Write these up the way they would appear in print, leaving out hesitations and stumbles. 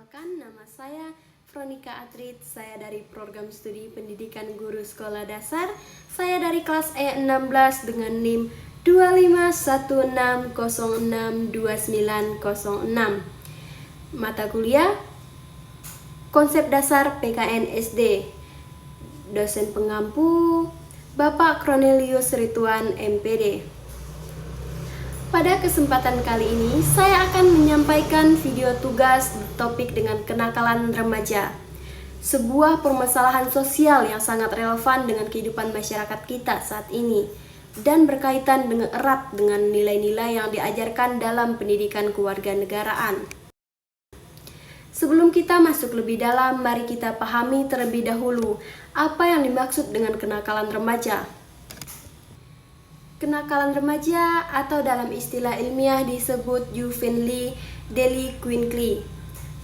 Perkenalkan, nama saya Veronica Atrit. Saya dari program studi pendidikan guru sekolah dasar. Saya dari kelas E16 dengan NIM 2516062906. Mata kuliah Konsep Dasar PKN SD. Dosen pengampu Bapak Cornelius Rituan MPD. Pada kesempatan kali ini, saya akan menyampaikan video tugas topik dengan kenakalan remaja. Sebuah permasalahan sosial yang sangat relevan dengan kehidupan masyarakat kita saat ini dan berkaitan dengan erat dengan nilai-nilai yang diajarkan dalam pendidikan kewarganegaraan. Sebelum kita masuk lebih dalam, mari kita pahami terlebih dahulu apa yang dimaksud dengan kenakalan remaja. Kenakalan remaja atau dalam istilah ilmiah disebut juvenile delinquency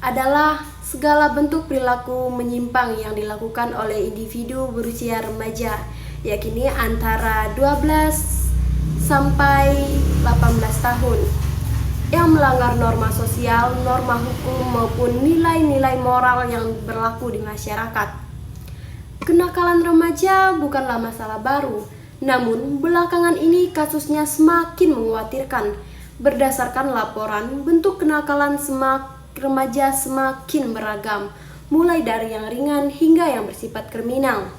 adalah segala bentuk perilaku menyimpang yang dilakukan oleh individu berusia remaja, yakni antara 12 sampai 18 tahun, yang melanggar norma sosial, norma hukum maupun nilai-nilai moral yang berlaku di masyarakat. Kenakalan remaja bukanlah masalah baru. Namun, belakangan ini kasusnya semakin mengkhawatirkan. Berdasarkan laporan, bentuk kenakalan remaja semakin beragam, mulai dari yang ringan hingga yang bersifat kriminal.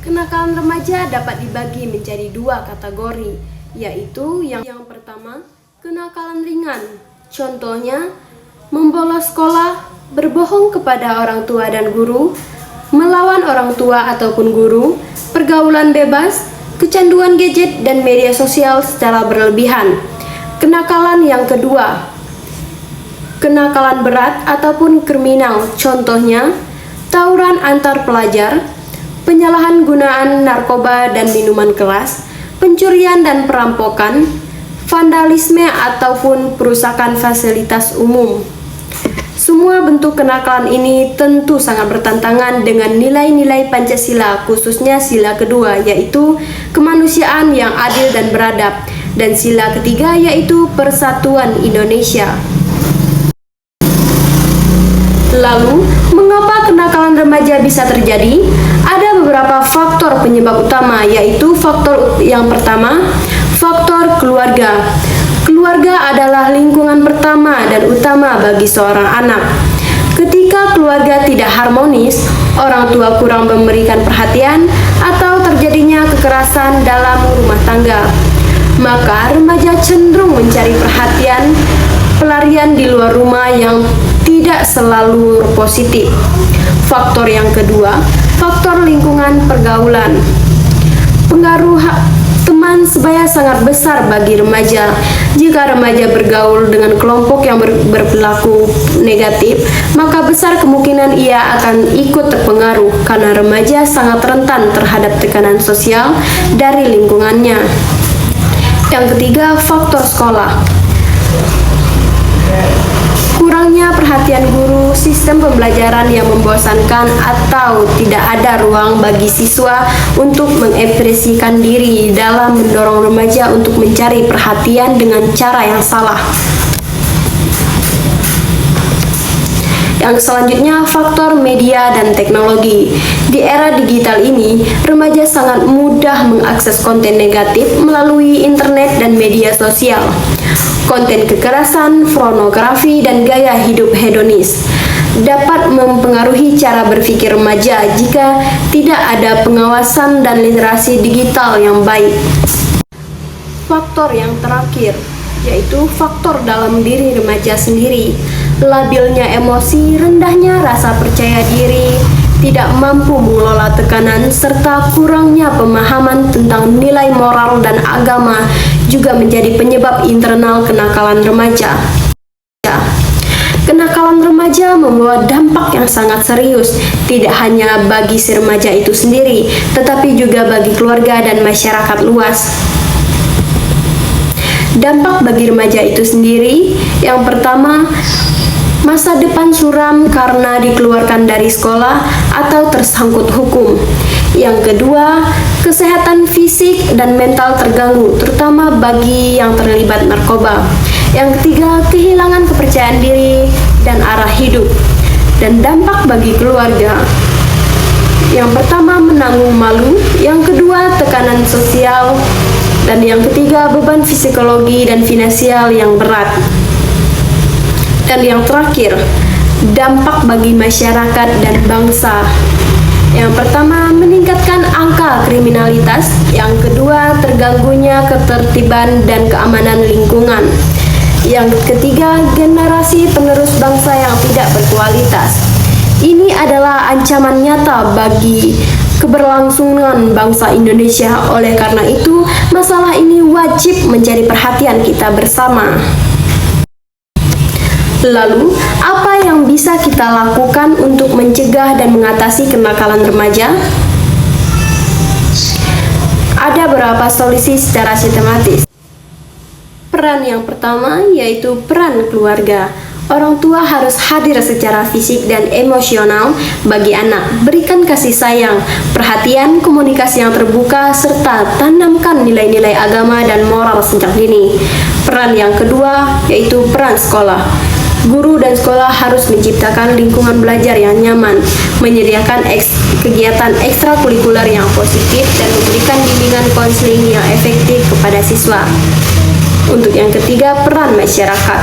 Kenakalan remaja dapat dibagi menjadi dua kategori, yaitu yang pertama, kenakalan ringan. Contohnya, membolos sekolah, berbohong kepada orang tua dan guru, melawan orang tua ataupun guru, pergaulan bebas, kecanduan gadget dan media sosial secara berlebihan. Kenakalan yang kedua, kenakalan berat ataupun kriminal, contohnya tawuran antar pelajar, penyalahgunaan narkoba dan minuman keras, pencurian dan perampokan, vandalisme ataupun perusakan fasilitas umum. Semua bentuk kenakalan ini tentu sangat bertentangan dengan nilai-nilai Pancasila, khususnya sila kedua, yaitu kemanusiaan yang adil dan beradab, dan sila ketiga yaitu Persatuan Indonesia. Lalu, mengapa kenakalan remaja bisa terjadi? Ada beberapa faktor penyebab utama, yaitu faktor yang pertama, faktor keluarga. Keluarga adalah lingkungan pertama dan utama bagi seorang anak. Ketika keluarga tidak harmonis, orang tua kurang memberikan perhatian atau terjadinya kekerasan dalam rumah tangga, maka remaja cenderung mencari perhatian pelarian di luar rumah yang tidak selalu positif. Faktor yang kedua, faktor lingkungan pergaulan. Pengaruh teman sebaya sangat besar bagi remaja. Jika remaja bergaul dengan kelompok yang berperilaku negatif, maka besar kemungkinan ia akan ikut terpengaruh karena remaja sangat rentan terhadap tekanan sosial dari lingkungannya. Yang ketiga, faktor sekolah. Kurangnya perhatian guru, sistem pembelajaran yang membosankan, atau tidak ada ruang bagi siswa untuk mengekspresikan diri dalam mendorong remaja untuk mencari perhatian dengan cara yang salah. Yang selanjutnya, faktor media dan teknologi. Di era digital ini, remaja sangat mudah mengakses konten negatif melalui internet dan media sosial. Konten kekerasan, pornografi, dan gaya hidup hedonis dapat mempengaruhi cara berpikir remaja jika tidak ada pengawasan dan literasi digital yang baik. Faktor yang terakhir, yaitu faktor dalam diri remaja sendiri. Labilnya emosi, rendahnya rasa percaya diri, tidak mampu mengelola tekanan, serta kurangnya pemahaman tentang nilai moral dan agama juga menjadi penyebab internal kenakalan remaja. Kenakalan remaja membawa dampak yang sangat serius, tidak hanya bagi si remaja itu sendiri, tetapi juga bagi keluarga dan masyarakat luas. Dampak bagi remaja itu sendiri, yang pertama, masa depan suram karena dikeluarkan dari sekolah atau tersangkut hukum. Yang kedua, kesehatan fisik dan mental terganggu, terutama bagi yang terlibat narkoba. Yang ketiga, kehilangan kepercayaan diri dan arah hidup. Dan dampak bagi keluarga. Yang pertama, menanggung malu. Yang kedua, tekanan sosial. Dan yang ketiga, beban psikologi dan finansial yang berat. Dan yang terakhir, dampak bagi masyarakat dan bangsa. Yang pertama, meningkatkan angka kriminalitas. Yang kedua, terganggunya ketertiban dan keamanan lingkungan. Yang ketiga, generasi penerus bangsa yang tidak berkualitas. Ini adalah ancaman nyata bagi keberlangsungan bangsa Indonesia. Oleh karena itu, masalah ini wajib menjadi perhatian kita bersama. Lalu, apa yang bisa kita lakukan untuk mencegah dan mengatasi kenakalan remaja? Ada beberapa solusi secara sistematis. Peran yang pertama yaitu peran keluarga. Orang tua harus hadir secara fisik dan emosional bagi anak. Berikan kasih sayang, perhatian, komunikasi yang terbuka, serta tanamkan nilai-nilai agama dan moral sejak dini. Peran yang kedua yaitu peran sekolah. Guru dan sekolah harus menciptakan lingkungan belajar yang nyaman, menyediakan kegiatan ekstrakurikuler yang positif, dan memberikan bimbingan konseling yang efektif kepada siswa. Untuk yang ketiga, peran masyarakat.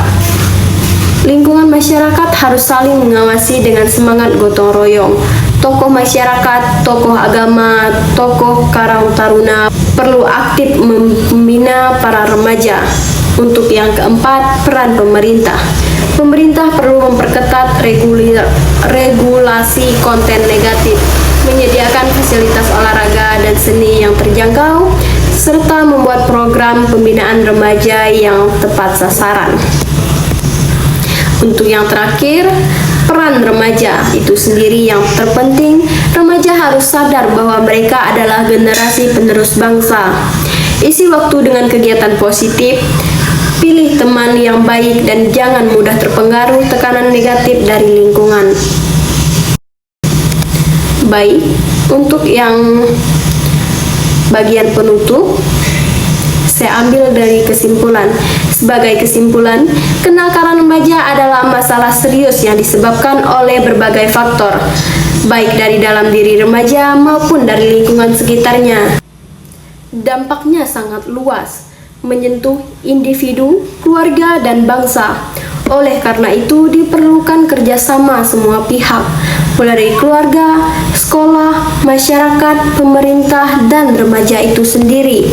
Lingkungan masyarakat harus saling mengawasi dengan semangat gotong royong. Tokoh masyarakat, tokoh agama, tokoh karang taruna perlu aktif membina para remaja. Untuk yang keempat, peran pemerintah. Pemerintah perlu memperketat regulasi konten negatif, menyediakan fasilitas olahraga dan seni yang terjangkau, serta membuat program pembinaan remaja yang tepat sasaran. Untuk yang terakhir, peran remaja itu sendiri yang terpenting. Remaja harus sadar bahwa mereka adalah generasi penerus bangsa. Isi waktu dengan kegiatan positif, pilih teman yang baik, dan jangan mudah terpengaruh tekanan negatif dari lingkungan. Baik, untuk yang bagian penutup, saya ambil dari kesimpulan. Sebagai kesimpulan, kenakalan remaja adalah masalah serius yang disebabkan oleh berbagai faktor, baik dari dalam diri remaja maupun dari lingkungan sekitarnya. Dampaknya sangat luas, menyentuh individu, keluarga, dan bangsa. Oleh karena itu, diperlukan kerjasama semua pihak, mulai dari keluarga, sekolah, masyarakat, pemerintah, dan remaja itu sendiri,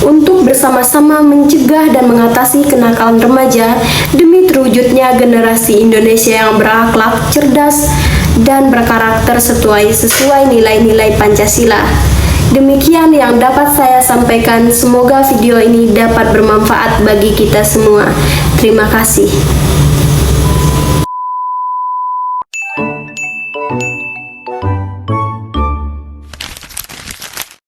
untuk bersama-sama mencegah dan mengatasi kenakalan remaja demi terwujudnya generasi Indonesia yang berakhlak, cerdas, dan berkarakter sesuai nilai-nilai Pancasila. Demikian yang dapat saya sampaikan. Semoga video ini dapat bermanfaat bagi kita semua. Terima kasih.